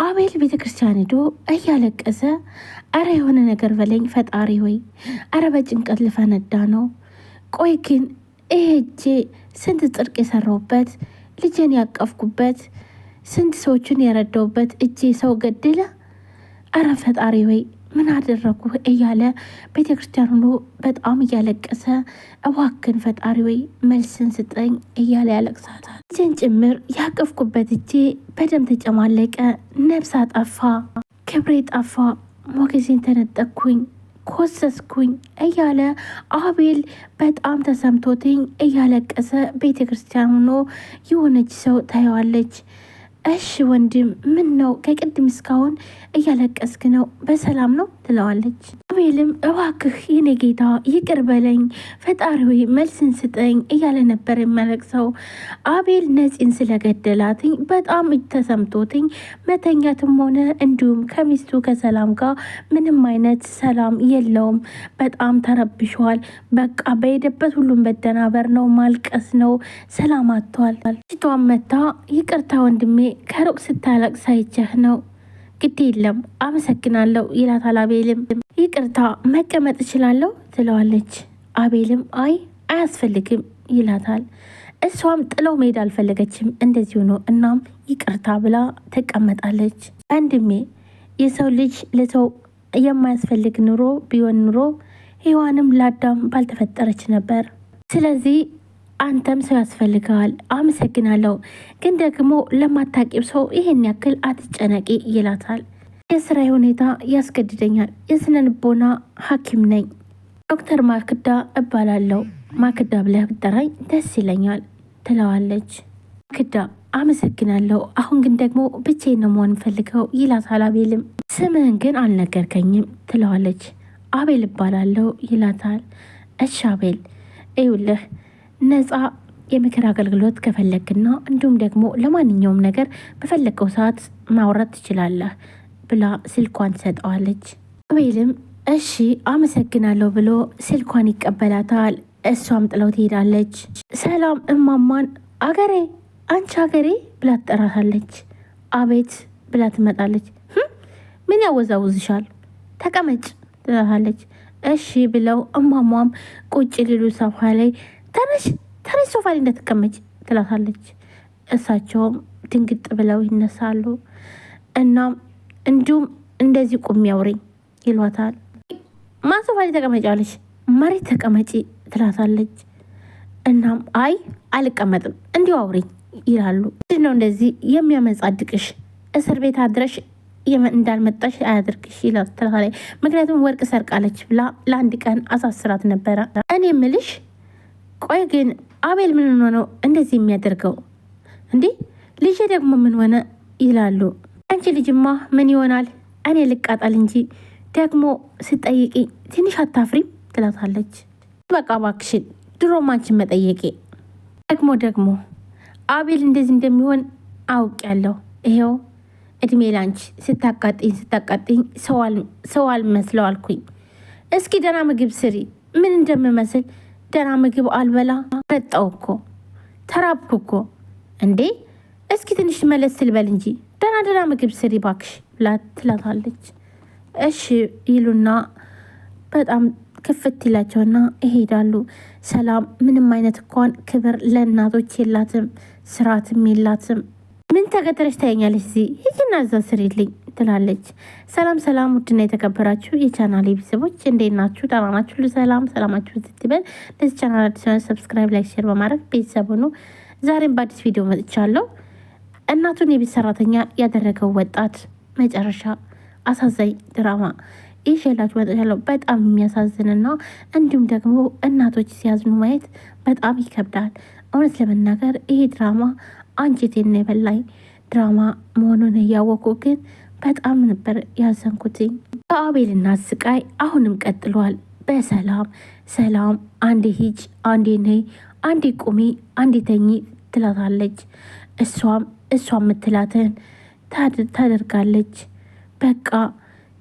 አቤል ቤተ ክርስቲያን ሄዶ እያለቀሰ አረ የሆነ ነገር በለኝ ፈጣሪ ሆይ፣ አረ በጭንቀት ልፈነዳ ነው። ቆይ ግን ይሄ እጄ ስንት ጽድቅ የሰራውበት ልጄን ያቀፍኩበት ስንት ሰዎችን የረዳውበት እጄ ሰው ገደለ። አረ ፈጣሪ ሆይ ምን አደረጉ እያለ ቤተ ክርስቲያን ሆኖ በጣም እያለቀሰ እባክን ፈጣሪ ወይ መልስን ስጠኝ እያለ ያለቅሳታል። እጄን ጭምር ያቀፍኩበት እጄ በደም ተጨማለቀ፣ ነፍስ አጠፋ፣ ክብሬ ጠፋ፣ ሞገሴን ተነጠቅኩኝ፣ ኮሰስኩኝ እያለ አቤል በጣም ተሰምቶትኝ እያለቀሰ ቤተ ክርስቲያን ሆኖ የሆነች ሰው ታየዋለች። እሺ ወንድም ምን ነው ከቅድም እስካሁን እያለቀስክ ነው? በሰላም ነው ትለዋለች። አቤልም እባክህ የኔ ጌታ ይቅር በለኝ ፈጣሪ ሆይ መልስን ስጠኝ እያለ ነበር የሚያለቅሰው። አቤል ነፂን ስለገደላትኝ በጣም ተሰምቶትኝ መተኛትም ሆነ እንዲሁም ከሚስቱ ከሰላም ጋር ምንም አይነት ሰላም የለውም። በጣም ተረብሸዋል። በቃ በሄደበት ሁሉም መደናበር ነው፣ ማልቀስ ነው፣ ሰላም አጥቷል። ልጅቷን መታ ይቅርታ ወንድሜ ከሩቅ ስታለቅስ አይቼህ ነው፣ ግድ የለም አመሰግናለሁ ይላታል። አቤልም ይቅርታ መቀመጥ እችላለሁ ትለዋለች። አቤልም አይ አያስፈልግም ይላታል። እሷም ጥለው መሄድ አልፈለገችም እንደዚሁ ነው። እናም ይቅርታ ብላ ተቀመጣለች። ወንድሜ የሰው ልጅ ለሰው የማያስፈልግ ኑሮ ቢሆን ኑሮ ሔዋንም ለአዳም ባልተፈጠረች ነበር። ስለዚህ አንተም ሰው ያስፈልገዋል። አመሰግናለሁ፣ ግን ደግሞ ለማታቂው ሰው ይሄን ያክል አትጨነቂ ይላታል። የስራ ሁኔታ ያስገድደኛል። የስነ ልቦና ሐኪም ነኝ። ዶክተር ማክዳ እባላለሁ። ማክዳ ብለህ ብጠራኝ ደስ ይለኛል ትለዋለች። ማክዳ አመሰግናለሁ፣ አሁን ግን ደግሞ ብቻዬን ነው መሆን ፈልገው ይላታል። አቤልም ስምህን ግን አልነገርከኝም ትለዋለች። አቤል እባላለሁ ይላታል። እሺ አቤል ይኸውልህ ነፃ የምክር አገልግሎት ከፈለግና እንዲሁም ደግሞ ለማንኛውም ነገር በፈለገው ሰዓት ማውራት ትችላለህ ብላ ስልኳን ትሰጠዋለች። አቤልም እሺ አመሰግናለሁ ብሎ ስልኳን ይቀበላታል። እሷም ጥለው ትሄዳለች። ሰላም እማማን አገሬ አንቺ አገሬ ብላ ትጠራታለች። አቤት ብላ ትመጣለች። ምን ያወዛውዝሻል? ተቀመጭ ትላታለች። እሺ ብለው እማሟም ቁጭ ሊሉ ሶፋ ላይ ተነሽ ሶፋ ላይ እንደተቀመጭ ትላታለች። እሳቸውም ድንግጥ ብለው ይነሳሉ። እናም እንዲሁም እንደዚህ ቁሚ አውሪኝ ይሏታል። ማን ሶፋ ላይ ተቀመጫለች? መሬት ተቀመጪ ትላታለች። እናም አይ አልቀመጥም እንዲሁ አውሪኝ ይላሉ። ምንድን ነው እንደዚህ የሚያመጻድቅሽ? እስር ቤት አድረሽ እንዳልመጣሽ አያድርግሽ ትላታለች። ምክንያቱም ወርቅ ሰርቃለች ብላ ለአንድ ቀን አሳስራት ነበረ። እኔ ምልሽ ቆይ ግን አቤል ምን ሆነው እንደዚህ የሚያደርገው እንዴ? ልጄ ደግሞ ምን ሆነ ይላሉ። አንቺ ልጅማ ምን ይሆናል እኔ ልቃጣል እንጂ ደግሞ ስጠይቂ ትንሽ አታፍሪም ትላታለች። በቃ ባክሽን ድሮም አንቺን መጠየቄ ደግሞ አቤል እንደዚህ እንደሚሆን አውቄያለሁ። ይሄው እድሜ ላንቺ ስታቃጥኝ ሰው አልመስለው አልኩኝ። እስኪ ደህና ምግብ ስሪ። ምን እንደምመስል ደህና ምግብ አልበላ ረጣው እኮ ተራብኩ እኮ እንዴ! እስኪ ትንሽ መለስ ስልበል እንጂ ደህና ምግብ ስሪ ባክሽ ብላ ትላታለች። እሺ ይሉና በጣም ክፍት ይላቸውና ይሄዳሉ። ሰላም ምንም አይነት እንኳን ክብር ለእናቶች የላትም፣ ስርዓትም የላትም። ምን ተገተረች ታየኛለች? እዚህ ሂጂና እዛ ስሪልኝ ትላለች። ሰላም ውድና የተከበራችሁ የቻናል ቤተሰቦች እንዴት ናችሁ? ደህና ናችሁ? ሰላም ሰላማችሁ ስትበል ለዚህ ቻናል አዲስ ሰብስክራይብ፣ ላይክ፣ ሼር በማድረግ ቤተሰብ ሁኑ። ዛሬም በአዲስ ቪዲዮ መጥቻለሁ። እናቱን የቤት ሰራተኛ ያደረገው ወጣት መጨረሻ አሳዛኝ ድራማ ይዤላችሁ መጥቻለሁ። በጣም የሚያሳዝንና እንዲሁም ደግሞ እናቶች ሲያዝኑ ማየት በጣም ይከብዳል። እውነት ለመናገር ይሄ ድራማ አንጀቴን የበላኝ ድራማ መሆኑን እያወቁ ግን በጣም ነበር ያዘንኩትኝ። ከአቤልና ስቃይ አሁንም ቀጥሏል። በሰላም አንዴ ሂጅ፣ አንዴ ነይ፣ አንዴ ቁሚ፣ አንዴ ተኚ ትላታለች። እሷም የምትላትን ታደርጋለች። በቃ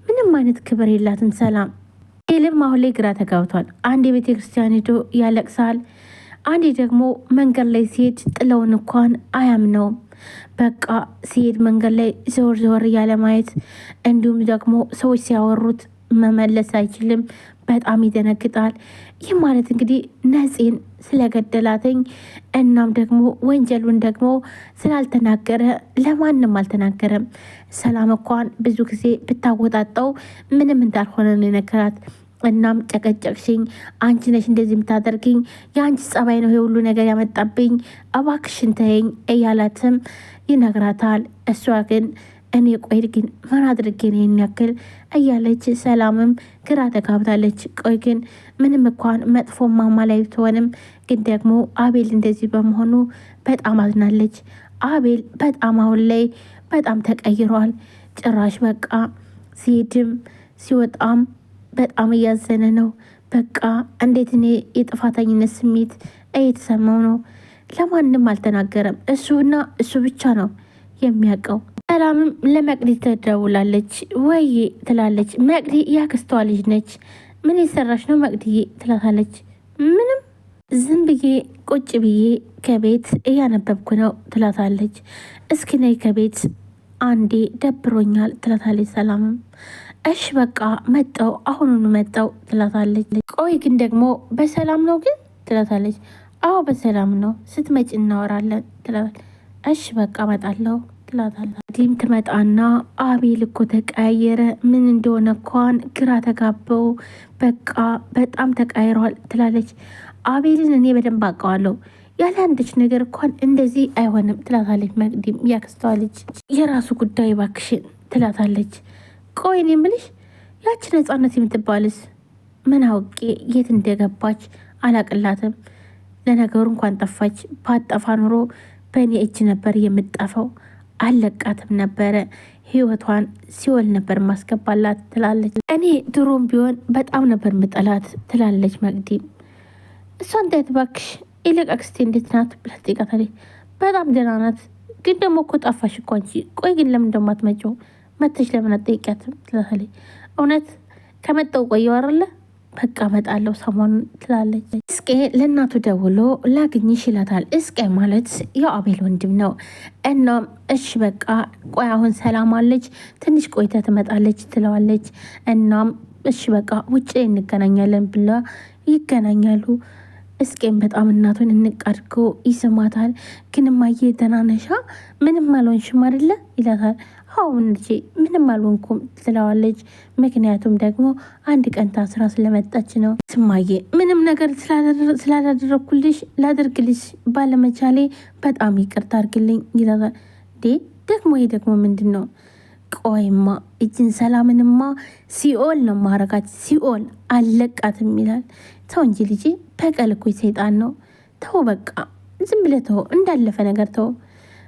ምንም አይነት ክብር የላትን ሰላም። ኤልም አሁን ላይ ግራ ተጋብቷል። አንዴ ቤተ ክርስቲያን ሄዶ ያለቅሳል፣ አንዴ ደግሞ መንገድ ላይ ሲሄድ ጥለውን እንኳን አያምነውም። በቃ ሲሄድ መንገድ ላይ ዘወር ዘወር እያለ ማየት፣ እንዲሁም ደግሞ ሰዎች ሲያወሩት መመለስ አይችልም። በጣም ይደነግጣል። ይህ ማለት እንግዲህ ነፂን ስለገደላትኝ እናም ደግሞ ወንጀሉን ደግሞ ስላልተናገረ ለማንም አልተናገረም። ሰላም እንኳን ብዙ ጊዜ ብታወጣጣው ምንም እንዳልሆነ ነው የነገራት። እናም ጨቀጨቅሽኝ፣ አንቺ ነሽ እንደዚህ የምታደርግኝ፣ የአንቺ ጸባይ ነው የሁሉ ነገር ያመጣብኝ፣ እባክሽን ተይኝ እያላትም ይነግራታል። እሷ ግን እኔ ቆይ ግን ምን አድርጌ ነው ይህን ያክል እያለች ሰላምም ግራ ተጋብታለች። ቆይ ግን ምንም እንኳን መጥፎ ማማ ላይ ብትሆንም ግን ደግሞ አቤል እንደዚህ በመሆኑ በጣም አዝናለች። አቤል በጣም አሁን ላይ በጣም ተቀይሯል። ጭራሽ በቃ ሲሄድም ሲወጣም በጣም እያዘነ ነው። በቃ እንዴት እኔ የጥፋተኝነት ስሜት እየተሰማው ነው። ለማንም አልተናገረም። እሱና እሱ ብቻ ነው የሚያውቀው። ሰላምም ለመቅዲ ትደውላለች። ወይ ትላለች። መቅዲ ያክስቷ ልጅ ነች። ምን የሰራች ነው መቅዲዬ ትላታለች። ምንም ዝም ብዬ ቁጭ ብዬ ከቤት እያነበብኩ ነው ትላታለች። እስኪ ነይ ከቤት አንዴ ደብሮኛል ትላታለች። ሰላምም እሽ በቃ መጣው አሁኑኑ መጣው ትላታለች። ቆይ ግን ደግሞ በሰላም ነው ግን ትላታለች። አዎ በሰላም ነው፣ ስትመጭ እናወራለን ትላታለች። እሽ በቃ መጣለው ትላታለች። ዲም ትመጣና አቤል እኮ ተቀያየረ፣ ምን እንደሆነ እንኳን ግራ ተጋባው፣ በቃ በጣም ተቀያይሯል ትላለች። አቤልን እኔ በደንብ አውቀዋለሁ፣ ያለ አንድች ነገር እንኳን እንደዚህ አይሆንም ትላታለች። መቅዲም ያክስተዋለች። የራሱ ጉዳይ ባክሽን ትላታለች። ቆይ እኔ የምልሽ ያቺ ነፃነት የምትባልስ ምን አውቄ የት እንደገባች አላቅላትም። ለነገሩ እንኳን ጠፋች፣ ባጠፋ ኑሮ በእኔ እጅ ነበር የምጠፋው፣ አለቃትም ነበረ፣ ህይወቷን ሲኦል ነበር ማስገባላት ትላለች። እኔ ድሮም ቢሆን በጣም ነበር ምጠላት ትላለች። መቅዲም እሷን ታየት ባክሽ፣ ይልቅ አክስቴ እንዴት ናት ብላ ትጠይቃታለች። በጣም ደህና ናት፣ ግን ደግሞ እኮ ጠፋሽ እኮ አንቺ። ቆይ ግን ለምን እንደማትመጪው መተሽ ለምን አትጠይቂያትም ትላታለች። እውነት ከመጣው ቆየው አይደለ? በቃ እመጣለሁ ሰሞኑን ትላለች። እስቄ ለእናቱ ደውሎ ላግኝሽ ይላታል። እስቄ ማለት የአቤል ወንድም ነው። እናም እሺ በቃ ቆይ አሁን ሰላም አለች፣ ትንሽ ቆይታ ትመጣለች ትለዋለች። እናም እሺ በቃ ውጭ እንገናኛለን ብላ ይገናኛሉ። እስቄም በጣም እናቱን እንቅ አድርጎ ይስማታል። ግን እማዬ ደህና ነሻ? ምንም አልሆንሽም አይደለ ይላታል። አሁን ልጄ ምንም አልሆንኩም ትለዋለች። ምክንያቱም ደግሞ አንድ ቀን ታስራ ስለመጣች ነው። ስማዬ ምንም ነገር ስላላደረግኩልሽ ላደርግልሽ ባለመቻሌ በጣም ይቅርታ አድርግልኝ ይላታል። ደግሞ ይሄ ደግሞ ምንድን ነው? ቆይማ እጅን ሰላምንማ ሲኦል ነው ማረጋት፣ ሲኦል አለቃትም ይላል። ተው እንጂ ልጄ፣ በቀል እኮ ሰይጣን ነው። ተው በቃ ዝም ብለህ ተው፣ እንዳለፈ ነገር ተው።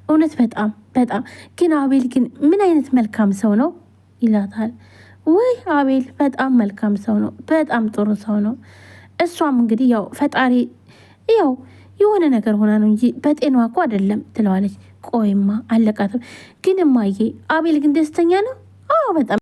እውነት በጣም በጣም ግን አቤል ግን ምን አይነት መልካም ሰው ነው ይላታል። ወይ አቤል በጣም መልካም ሰው ነው፣ በጣም ጥሩ ሰው ነው። እሷም እንግዲህ ያው ፈጣሪ ያው የሆነ ነገር ሆና ነው እንጂ በጤናዋ እኮ አይደለም ትለዋለች። ቆይማ አለቃትም ግን እማዬ አቤል ግን ደስተኛ ነው? አዎ በጣም